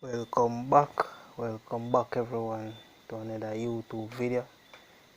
Welcome back everyone to another YouTube video.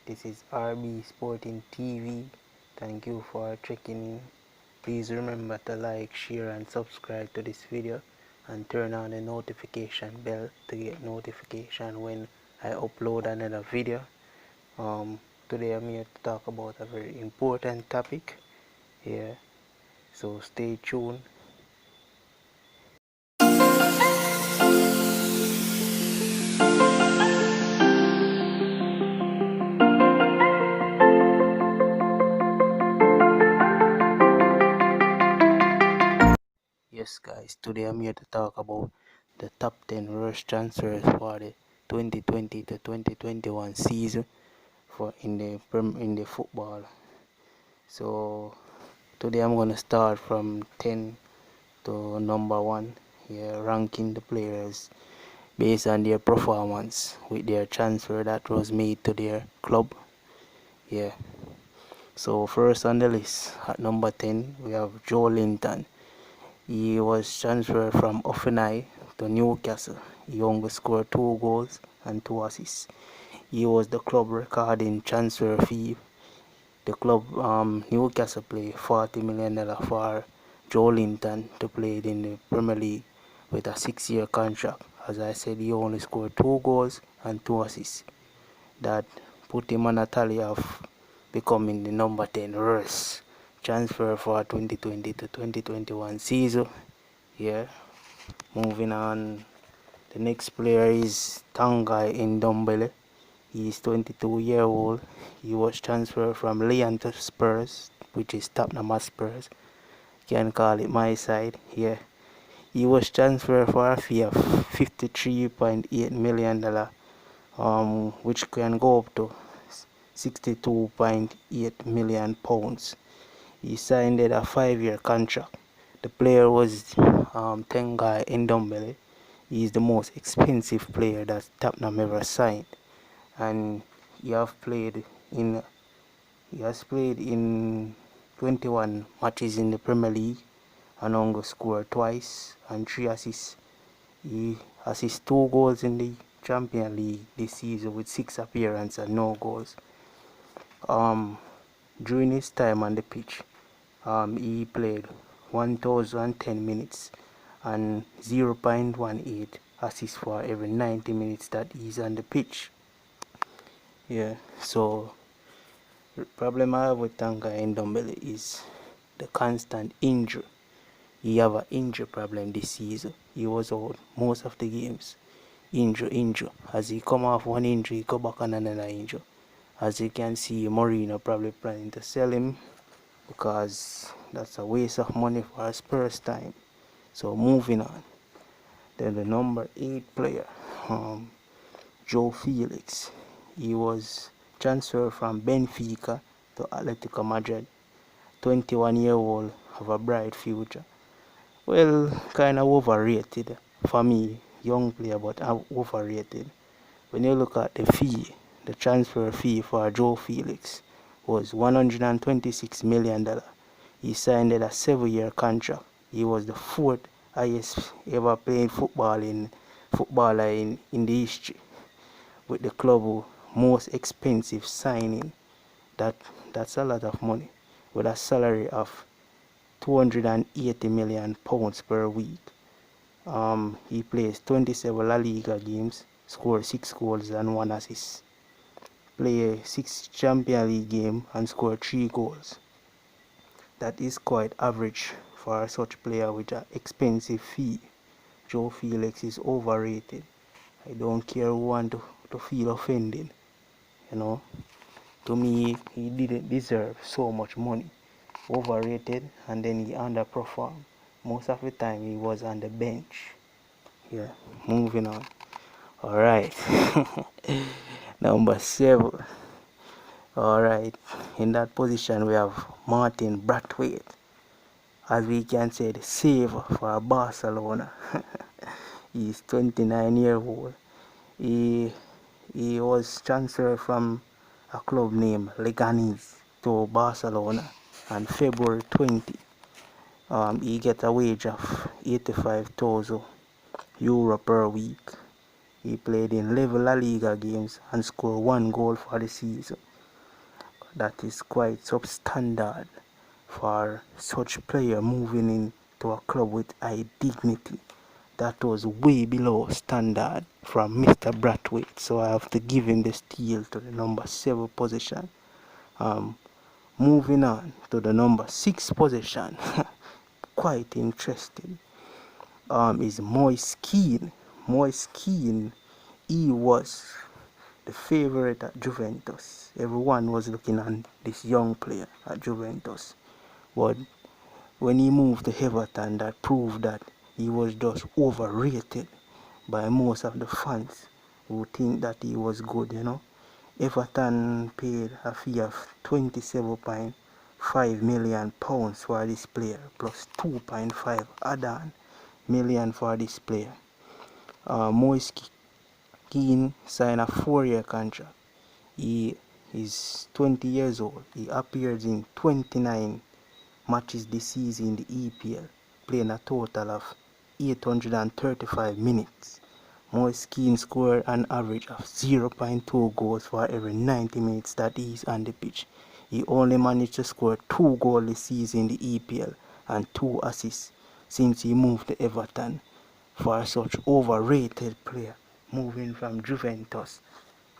This is RB Sporting TV. Thank you for checking in. Please remember to like, share and subscribe to this video and turn on the notification bell to get notification when I upload another video. Today I'm here to talk about a very important topic here, so stay tuned. Yes guys, today I'm here to talk about the top 10 worst transfers for the 2020 to 2021 season for in the football. So today I'm gonna start from 10 to number 1 here, ranking the players based on their performance with their transfer that was made to their club. Yeah. So first on the list at number 10 we have Joe Linton. He was transferred from Offenai to Newcastle. He only scored 2 goals and 2 assists. He was the club recording transfer fee. The club Newcastle paid $40 million for Joe Linton to play in the Premier League with a 6-year contract. As I said, he only scored 2 goals and 2 assists. That put him on a tally of becoming the number 10 worst transfer for 2020 to 2021 season. Yeah, moving on, the next player is Ndombele. He is 22-year old. He was transferred from Lyon to Spurs, which is Tottenham Spurs. Can call it my side. Yeah, he was transferred for a fee of $53.8 million, which can go up to £62.8 million. He signed a 5-year contract. The player was Tengai Ndombele. He is the most expensive player that Tottenham ever signed, and he has played in 21 matches in the Premier League and only scored twice and 3 assists. He assists 2 goals in the Champions League this season with 6 appearances and no goals. During his time on the pitch, he played 1,010 minutes and 0.18 assists for every 90 minutes that he's on the pitch. Yeah, so the problem I have with Tanguy Ndombele is the constant injury. He have an injury problem this season. He was out most of the games. Injury. As he come off one injury, he go back on another injury. As you can see, Mourinho probably planning to sell him because that's a waste of money for a Spurs time. So moving on, then the number 8 player, Joe Felix. He was transferred from Benfica to Atletico Madrid. 21-year old, have a bright future. Well, kind of overrated for me, young player, but overrated. When you look at the fee, the transfer fee for Joe Felix was $126 million. He signed a 7-year contract. He was the 4th highest ever playing footballer in the history, with the club most expensive signing. That's a lot of money, with a salary of £280 million per week. He plays 27 La Liga games, scored 6 goals and 1 assist. Play 6 Champions League games and score 3 goals. That is quite average for such player with an expensive fee. Joe Felix is overrated. I don't care who want to feel offended. To me, he didn't deserve so much money. Overrated, and then he underperformed. Most of the time he was on the bench. Yeah, moving on. Alright. Number 7. Alright, in that position we have Martin Braithwaite. As we can say, the saver for Barcelona. He's 29-year old. He was transferred from a club named Leganés to Barcelona on February 20. He get a wage of €85,000 euro per week. He played in 11 La Liga games and scored 1 goal for the season. That is quite substandard for such player moving into a club with high dignity. That was way below standard from Mr. Braithwaite, so I have to give him the steal to the number 7 position. Moving on to the number 6 position, quite interesting, is Kean. Kean, he was the favorite at Juventus. Everyone was looking at this young player at Juventus. But when he moved to Everton, that proved that he was just overrated by most of the fans who think that he was good, Everton paid a fee of £27.5 million for this player, plus 2.5 add-on million for this player. Moise Kean signed a 4-year contract. He is 20 years old. He appeared in 29 matches this season in the EPL, playing a total of 835 minutes. Moise Kean scored an average of 0.2 goals for every 90 minutes that he is on the pitch. He only managed to score 2 goals this season in the EPL and 2 assists since he moved to Everton. For such overrated player moving from Juventus,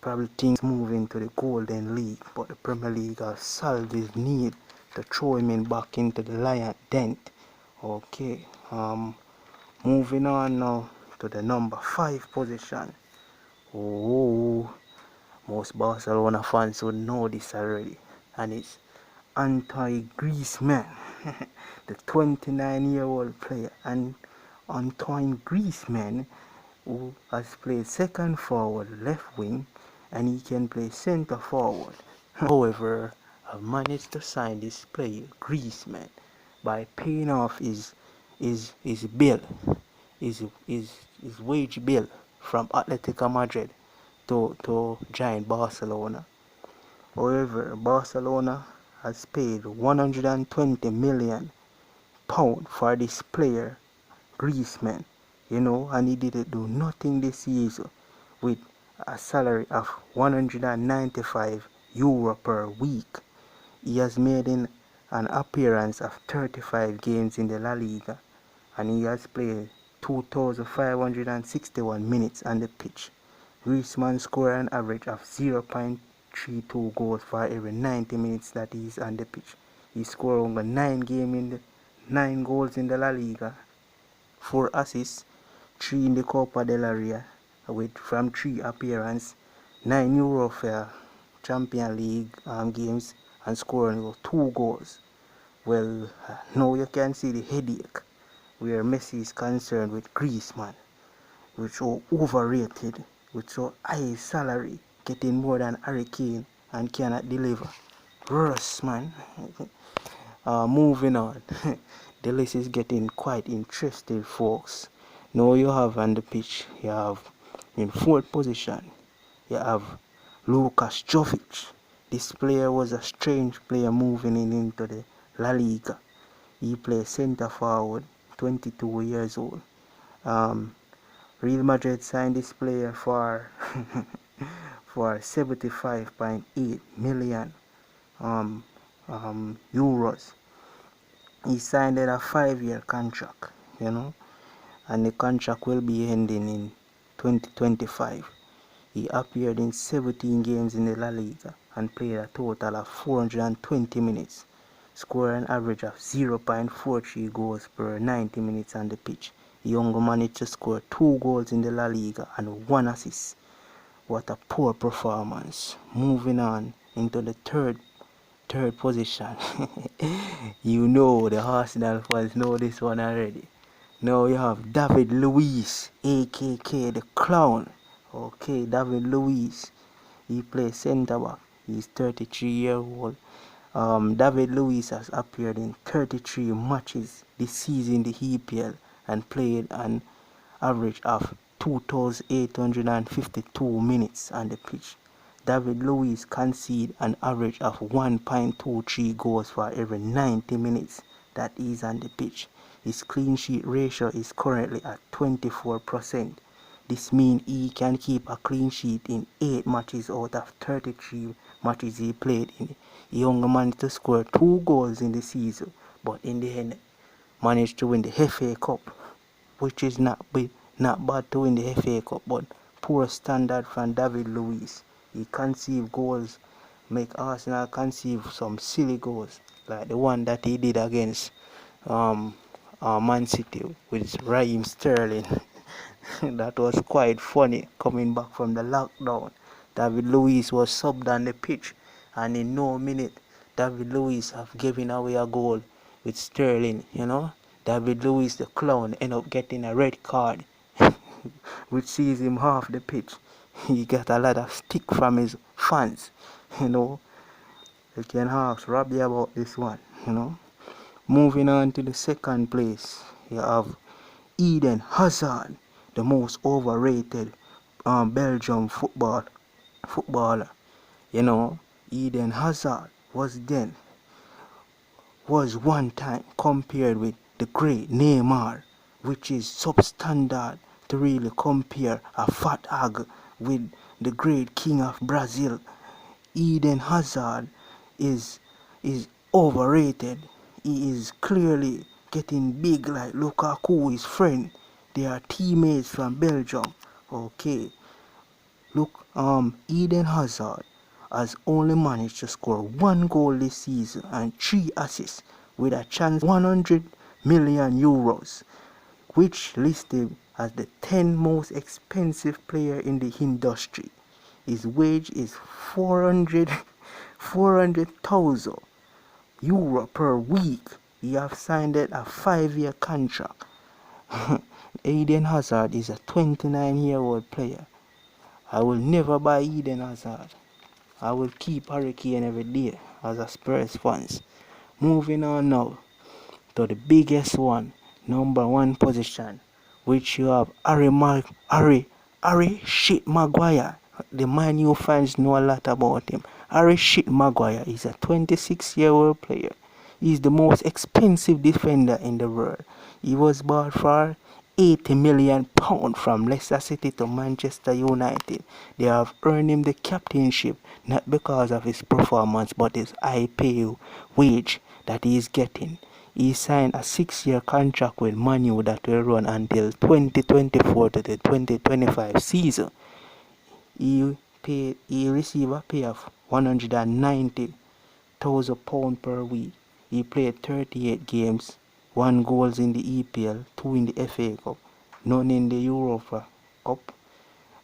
probably thinks moving to the Golden League, but the Premier League has solved his need to throw him in back into the lion den. Okay, moving on now to the number 5 position. Oh, most Barcelona fans would know this already, and it's Griezmann, the 29-year-old player. And Antoine Griezmann, who has played second forward, left wing, and he can play center forward. However, I've managed to sign this player, Griezmann, by paying off his bill, his wage bill from Atletico Madrid to join Barcelona. However, Barcelona has paid £120 million for this player, Griezmann, and he didn't do nothing this season with a salary of €195 per week. He has made an appearance of 35 games in the La Liga, and he has played 2,561 minutes on the pitch. Griezmann scored an average of 0.32 goals for every 90 minutes that he is on the pitch. He scored over 9 goals in the La Liga, 4 assists, 3 in the Copa del Rey from 3 appearances, 9 Euro for Champions League games, and scoring 2 goals. Well, now you can see the headache where Messi is concerned with Griezmann, which so overrated, with so high salary, getting more than Harry Kean and cannot deliver. Worse, man. Moving on. The list is getting quite interesting, folks. Now you have on the pitch, you have in 4th position, you have Lucas Jovic. This player was a strange player moving into the La Liga. He plays center forward, 22 years old. Real Madrid signed this player for for 75.8 million euros. He signed a 5-year contract, and the contract will be ending in 2025. He appeared in 17 games in the La Liga and played a total of 420 minutes, scored an average of 0.43 goals per 90 minutes on the pitch. He only managed to score 2 goals in the La Liga and 1 assist. What a poor performance. Moving on into the third position. The Arsenal fans know this one already. Now you have David Luiz, aka the Clown. Okay, David Luiz. He plays centre back. He's 33-year-old. David Luiz has appeared in 33 matches this season in the EPL and played an average of 2,852 minutes on the pitch. David Luiz conceded an average of 1.23 goals for every 90 minutes that he's on the pitch. his clean sheet ratio is currently at 24%. This means he can keep a clean sheet in 8 matches out of 33 matches he played in. He only managed to score 2 goals in the season, but in the end managed to win the FA Cup, which is not bad to win the FA Cup, but poor standard from David Luiz. He conceded goals, make Arsenal conceive some silly goals, like the one that he did against Man City with Raheem Sterling. That was quite funny coming back from the lockdown. David Luiz was subbed on the pitch, and in no minute David Luiz have given away a goal with Sterling, David Luiz the clown ended up getting a red card which sees him half the pitch. He got a lot of stick from his fans, You can ask Robbie about this one. Moving on to the second place, you have Eden Hazard, the most overrated Belgium footballer. Eden Hazard was one time compared with the great Neymar, which is substandard to really compare a fat hag with the great king of Brazil. Eden Hazard is overrated. He is clearly getting big like Lukaku, his friend. They are teammates from Belgium. Okay. Look, Eden Hazard has only managed to score 1 goal this season and 3 assists with a chance 100 million euros, which lists him as the 10th most expensive player in the industry. His wage is 400,000 euro per week. He have signed a 5-year contract. Eden Hazard is a 29-year-old player. I will never buy Eden Hazard. I will keep Harry Kean every day as a Spurs fans. Moving on now to the biggest one, number 1 position, which you have Harry Maguire. The Man U fans know a lot about him. Harry Maguire is a 26-year-old player. He is the most expensive defender in the world. He was bought for £80 million from Leicester City to Manchester United. They have earned him the captainship not because of his performance but his high pay wage that he is getting. He signed a 6-year contract with Man U that will run until 2024 to the 2025 season. He received a pay of £190,000 per week. He played 38 games, 1 goal in the EPL, 2 in the FA Cup, none in the Europa Cup,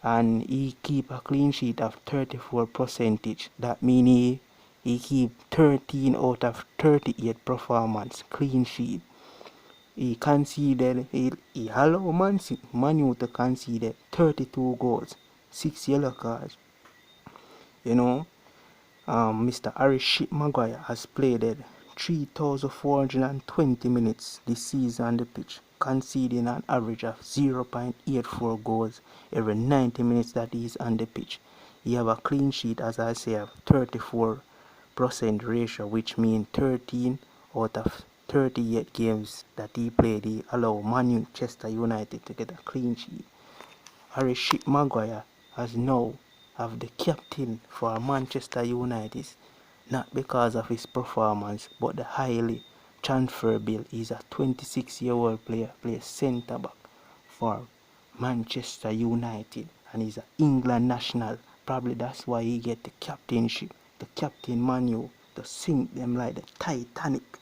and he keep a clean sheet of 34%. That means he keep 13 out of 38 performance clean sheet. He conceded, he allowed Man U to concede 32 goals, 6 yellow cards. Mr. Harry Maguire has played 3,420 minutes this season on the pitch, conceding an average of 0.84 goals every 90 minutes that he is on the pitch. He have a clean sheet, as I say, of 34% ratio, which means 13 out of 38 games that he played, he allowed Manchester United to get a clean sheet. Harry Maguire has now have the captain for Manchester United, not because of his performance but the highly transfer bill. He's a 26-year-old player, plays centre back for Manchester United, and he's an England national. Probably that's why he get the captainship, the captain Man U, to sink them like the Titanic.